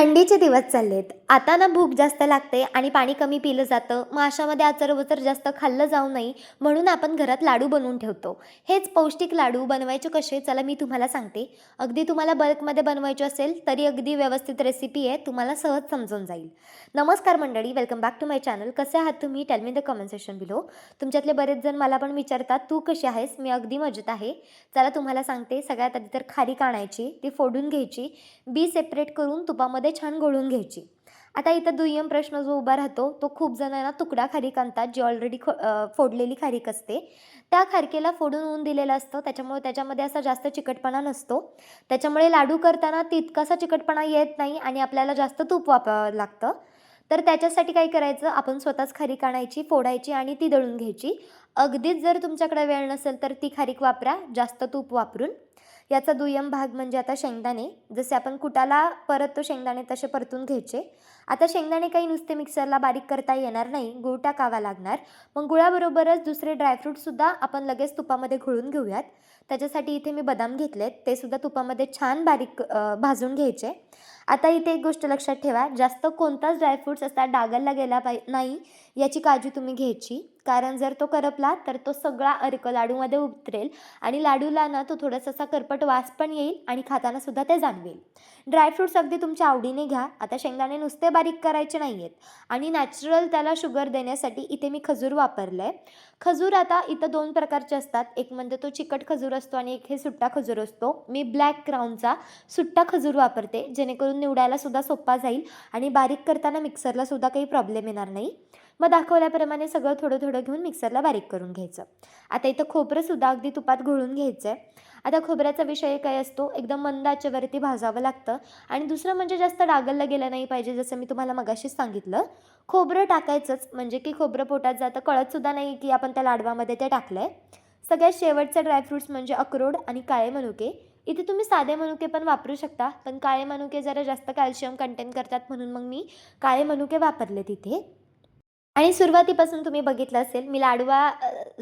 थंडीचे दिवस चाललेत. आता ना भूक जास्त लागते आणि पाणी कमी पिलं जातं. मग अशामध्ये आचरवचर जास्त खाल्लं जाऊ नये म्हणून आपण घरात लाडू बनवून ठेवतो. हेच पौष्टिक लाडू बनवायचे कसे चला मी तुम्हाला सांगते. अगदी तुम्हाला बल्कमध्ये बनवायचे असेल तरी अगदी व्यवस्थित रेसिपी आहे. तुम्हाला सहज समजून जाईल. नमस्कार मंडळी, welcome back to my channel. कसे आहात तुम्ही? Tell me the comment section below. तुमच्यातले बरेच जण मला पण विचारतात, तू कशी आहेस? मी अगदी मजेत आहे. चला तुम्हाला सांगते. सगळ्यात आधी तर खारीक आणायची, ती फोडून घ्यायची, बी सेपरेट करून तुपामध्ये छान घोळून घ्यायची. आता इथं दुय्यम प्रश्न जो उभा राहतो तो खूप जणांना तुकडा खारीक आणतात जी ऑलरेडी फोडलेली खारीक असते. त्या खारकेला फोडून ऊन दिलेलं असतं त्याच्यामुळे त्याच्यामध्ये असा जास्त चिकटपणा नसतो. त्याच्यामुळे लाडू करताना तितकासा चिकटपणा येत नाही आणि आपल्याला जास्त तूप वापरावं लागतं. तर त्याच्यासाठी काय करायचं, आपण स्वतःच खारीक आणायची, फोडायची आणि ती दळून घ्यायची. अगदीच जर तुमच्याकडे वेळ नसेल तर ती खारीक वापरा जास्त तूप वापरून. याचा दुय्यम भाग म्हणजे आता शेंगदाणे. जसे आपण कुटाला परततो शेंगदाणे तसे परतून घ्यायचे. आता शेंगदाणे काही नुसते मिक्सरला बारीक करता येणार नाही, गूळ टाकावा लागणार. मग गुळाबरोबरच दुसरे ड्रायफ्रूटसुद्धा आपण लगेच तुपामध्ये घोळून घेऊयात. त्याच्यासाठी इथे मी बदाम घेतलेत, ते सुद्धा तुपामध्ये छान बारीक भाजून घ्यायचे. आता इथे एक गोष्ट लक्षात ठेवा, जास्त कोणताच ड्रायफ्रूट्स असा डागाला गेला नाही याची काळजी तुम्ही घ्यायची. कारण जर तो करपला तर तो सगळा अर्क लाडूमध्ये उतरेल आणि लाडूला ना तो थोडासा असा करपट वास पण येईल आणि खाताना सुद्धा ते जाणवेल. ड्रायफ्रुट्स अगदी तुमच्या आवडीने घ्या. आता शेंगदाणे नुसते बारीक करायचे नाही आहेत आणि नॅचरल त्याला शुगर देण्यासाठी इथे मी खजूर वापरलं आहे. खजूर आता इथं 2 प्रकारचे असतात. एक म्हणजे तो चिकट खजूर असतो आणि एक हे सुट्टा खजूर असतो. मी ब्लॅक क्राऊनचा सुट्टा खजूर वापरते जेणेकरून निवडायला सुद्धा सोपा जाईल आणि बारीक करताना मिक्सरला सुद्धा काही प्रॉब्लेम येणार नाही. मग दाखवल्याप्रमाणे सगळं थोडं थोडं घेऊन मिक्सरला बारीक करून घ्यायचं. आता इथं खोबरंसुद्धा अगदी तुपात घोळून घ्यायचं आहे. आता खोबऱ्याचा विषय काय असतो, एकदम मंद आचेवरती भाजावं लागतं आणि दुसरं म्हणजे जास्त डागलला गेलं नाही पाहिजे, जसं मी तुम्हाला मगाशीच सांगितलं. खोबरं टाकायचंच म्हणजे की खोबरं पोटात जातं, कळतसुद्धा नाही की आपण त्या लाडवामध्ये ते टाकलं आहे. सगळ्यात शेवटचे ड्रायफ्रुट्स म्हणजे अक्रोड आणि काळे मनुके. इथे तुम्ही साधे मनुके पण वापरू शकता, पण काळे मनुके जरा जास्त कॅल्शियम कंटेन करतात म्हणून मग मी काळे मनुके वापरले तिथे. आणि सुरुवातीपासून तुम्ही बघितलं असेल मी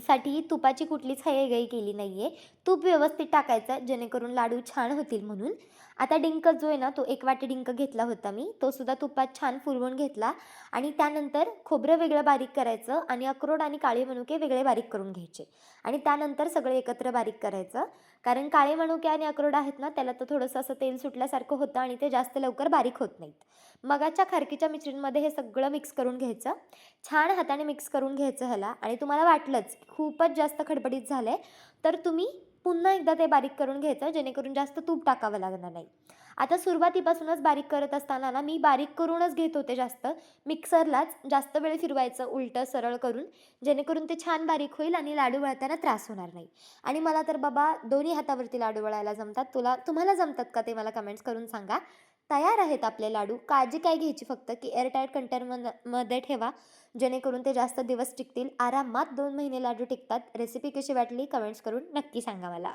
साठी तुपाची कुठलीच हयगय केली नाही आहे. तूप व्यवस्थित टाकायचं जेणेकरून लाडू छान होतील म्हणून. आता डिंक जो आहे ना, तो 1 वाटी डिंक घेतला होता मी. तो सुद्धा तुपात छान फुलवून घेतला आणि त्यानंतर खोबरं वेगळं बारीक करायचं आणि अक्रोड आणि काळे मनुके वेगळे बारीक करून घ्यायचे आणि त्यानंतर सगळे एकत्र बारीक करायचं. कारण काळे मनुके आणि अक्रोड आहेत ना, त्याला तर थोडंसं असं तेल सुटल्यासारखं होतं आणि ते जास्त लवकर बारीक होत नाहीत. मगाच्या खारकीच्या मिश्रणमध्ये हे सगळं मिक्स करून घ्यायचं. छान हाताने मिक्स करून घ्यायचं ह्याला आणि तुम्हाला वाटलंच खूपच जास्त खडबडीत झालं आहे तर तुम्ही पुन्हा एकदा ते बारीक करून घ्यायचं जेणेकरून जास्त तूप टाकावं लागणार नाही. आता सुरुवातीपासूनच बारीक करत असताना ना मी बारीक करूनच घेत होते जास्त. मिक्सरलाच जास्त वेळ फिरवायचं उलटं सरळ करून जेणेकरून ते छान बारीक होईल आणि लाडू वळताना त्रास होणार नाही. आणि मला तर बाबा दोन्ही हातावरती लाडू वळायला जमतात. तुम्हाला जमतात का ते मला कमेंट्स करून सांगा. तयार आहेत आपले लाडू. काळजी काय घ्यायची फक्त की एअरटाईट कंटेनरमध्ये ठेवा जेणेकरून ते जास्त दिवस टिकतील. आरामात 2 महिने लाडू टिकतात. रेसिपी कशी वाटली कमेंट्स करून नक्की सांगा मला.